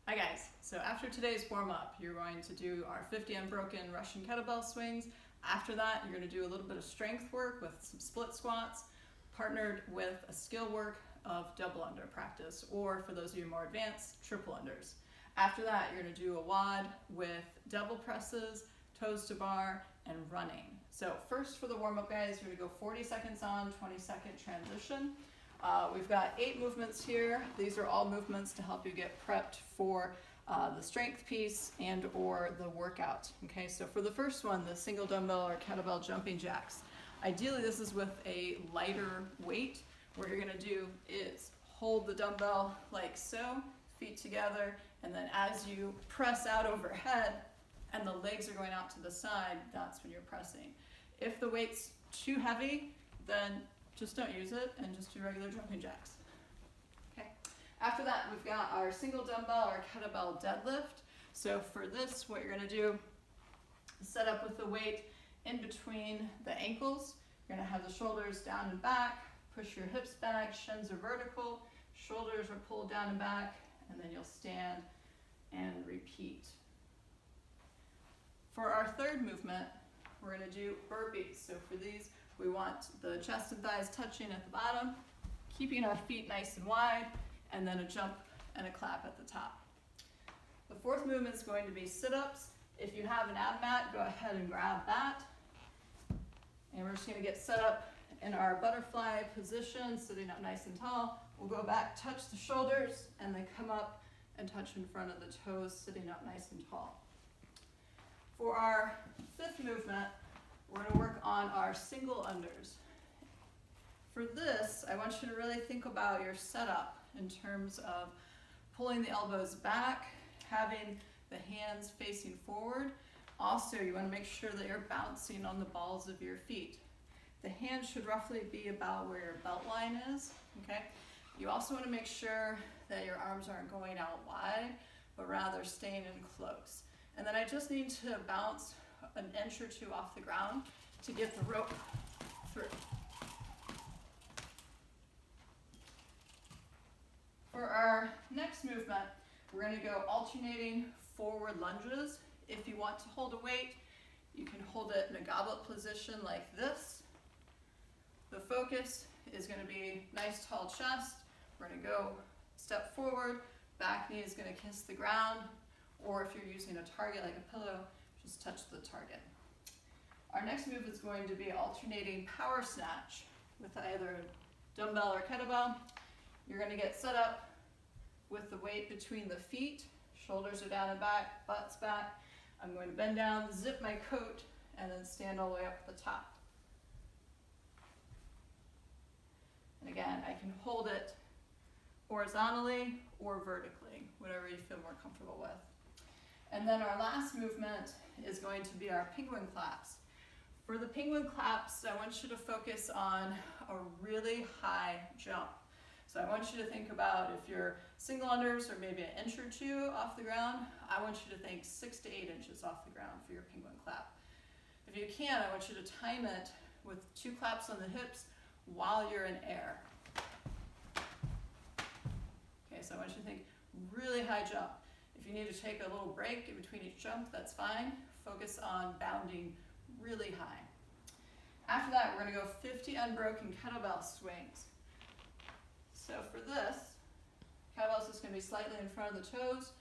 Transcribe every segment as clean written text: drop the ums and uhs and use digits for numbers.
Hi guys, so after today's warm-up, you're going to do our 50 unbroken Russian kettlebell swings. After that, you're going to do a little bit of strength work with some split squats, partnered with a skill work of double under practice, or for those of you more advanced, triple unders. After that, you're going to do a WOD with double presses, toes to bar, and running. So first for the warm-up guys, you're going to go 40 seconds on, 20-second transition. We've got 8 movements here. These are all movements to help you get prepped for the strength piece and or the workout. Okay, so for the first one, the single dumbbell or kettlebell jumping jacks. Ideally, this is with a lighter weight. What you're gonna do is hold the dumbbell like so, feet together, and then as you press out overhead and the legs are going out to the side, that's when you're pressing. If the weight's too heavy, then just don't use it and just do regular jumping jacks. Okay. After that, we've got our single dumbbell or kettlebell deadlift. So for this, what you're going to do is set up with the weight in between the ankles. You're going to have the shoulders down and back, push your hips back, shins are vertical, shoulders are pulled down and back, and then you'll stand and repeat. For our third movement, we're going to do burpees. So for these, we want the chest and thighs touching at the bottom, keeping our feet nice and wide, and then a jump and a clap at the top. The fourth movement is going to be sit-ups. If you have an ab mat, go ahead and grab that. And we're just going to get set up in our butterfly position, sitting up nice and tall. We'll go back, touch the shoulders, and then come up and touch in front of the toes, sitting up nice and tall. For our fifth movement, we're going to work on our single unders. For this, I want you to really think about your setup in terms of pulling the elbows back, having the hands facing forward. Also, you want to make sure that you're bouncing on the balls of your feet. The hands should roughly be about where your belt line is. Okay. You also want to make sure that your arms aren't going out wide, but rather staying in close. And then I just need to bounce an inch or two off the ground to get the rope through. For our next movement, we're going to go alternating forward lunges. If you want to hold a weight, you can hold it in a goblet position like this. The focus is going to be nice tall chest. We're going to go step forward, back knee is going to kiss the ground, or if you're using a target like a pillow, just touch the target. Our next move is going to be alternating power snatch with either dumbbell or kettlebell. You're going to get set up with the weight between the feet, shoulders are down and back, butt's back. I'm going to bend down, zip my coat, and then stand all the way up the top. And again, I can hold it horizontally or vertically, whatever you feel more comfortable with. And then our last movement is going to be our penguin claps. For the penguin claps, I want you to focus on a really high jump. So I want you to think about if you're single unders or maybe an inch or two off the ground, I want you to think 6 to 8 inches off the ground for your penguin clap. If you can, I want you to time it with 2 claps on the hips while you're in air. Okay, so I want you to think really high jump. If you need to take a little break in between each jump, that's fine. Focus on bounding really high. After that, we're going to go 50 unbroken kettlebell swings. So for this, kettlebell's just going to be slightly in front of the toes.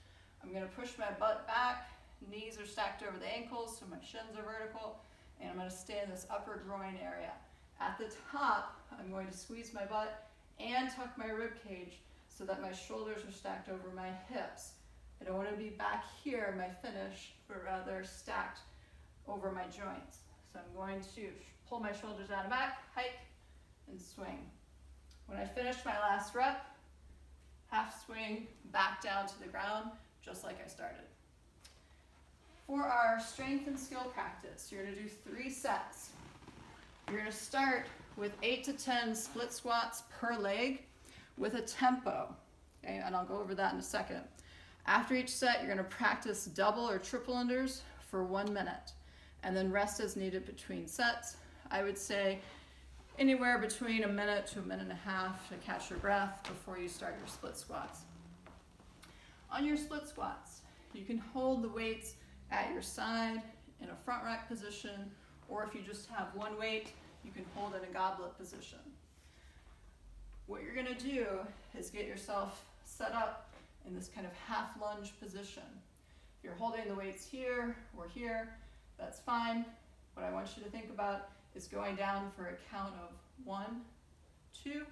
I'm going to push my butt back, knees are stacked over the ankles, so my shins are vertical, and I'm going to stay in this upper groin area. At the top, I'm going to squeeze my butt and tuck my rib cage so that my shoulders are stacked over my hips. I don't want to be back here, my finish, but rather stacked over my joints. So I'm going to pull my shoulders down and back, hike, and swing. When I finish my last rep, half swing back down to the ground, just like I started. For our strength and skill practice, you're going to do 3 sets. You're going to start with 8 to 10 split squats per leg with a tempo, okay? And I'll go over that in a second. After each set, you're going to practice double or triple unders for 1 minute, and then rest as needed between sets. I would say anywhere between a minute to a minute and a half to catch your breath before you start your split squats. On your split squats, you can hold the weights at your side in a front rack position, or if you just have one weight, you can hold in a goblet position. What you're gonna do is get yourself set up in this kind of half lunge position. If you're holding the weights here or here, that's fine. What I want you to think about is going down for a count of 1, 2,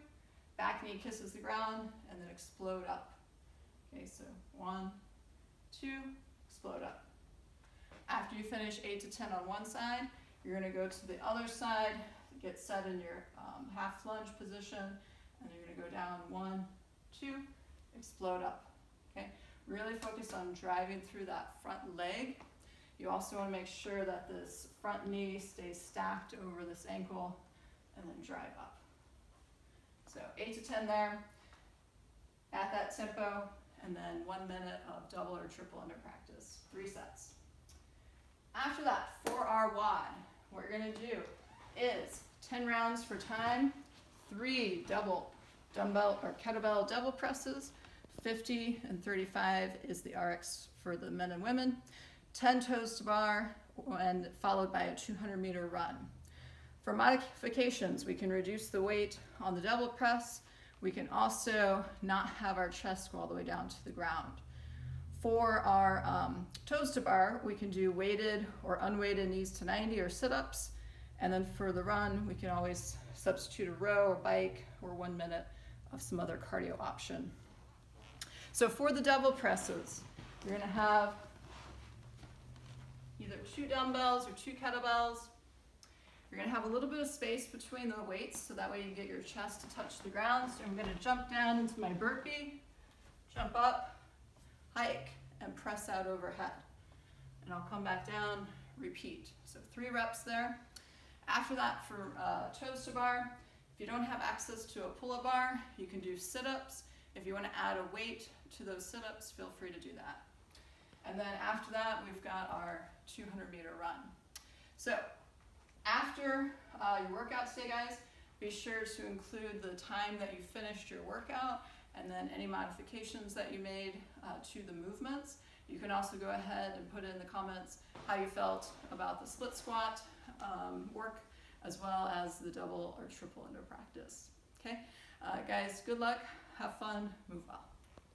back knee kisses the ground, and then explode up. Okay, so 1, 2, explode up. After you finish 8 to 10 on one side, you're gonna go to the other side, get set in your half lunge position, and you're gonna go down 1, 2, explode up. Okay, really focus on driving through that front leg. You also wanna make sure that this front knee stays stacked over this ankle, and then drive up. So 8 to 10 there, at that tempo, and then 1 minute of double or triple under practice, 3 sets. After that, for our WOD, what you're gonna do is 10 rounds for time, 3 double dumbbell or kettlebell double presses, 50 and 35 is the RX for the men and women, 10 toes to bar, and followed by a 200-meter run. For modifications, we can reduce the weight on the double press. We can also not have our chest go all the way down to the ground. For our toes to bar, we can do weighted or unweighted knees to 90 or sit-ups. And then for the run, we can always substitute a row or bike or 1 minute of some other cardio option. So for the double presses, you're gonna have either 2 dumbbells or 2 kettlebells. You're gonna have a little bit of space between the weights, so that way you get your chest to touch the ground. So I'm gonna jump down into my burpee, jump up, hike, and press out overhead. And I'll come back down, repeat. So 3 reps there. After that, for toes to bar, if you don't have access to a pull-up bar, you can do sit-ups. If you wanna add a weight to those sit-ups, feel free to do that. And then after that, we've got our 200-meter run. So after your workout today, guys, be sure to include the time that you finished your workout and then any modifications that you made to the movements. You can also go ahead and put in the comments how you felt about the split squat work, as well as the double or triple under practice. Okay, guys, good luck, have fun, move well.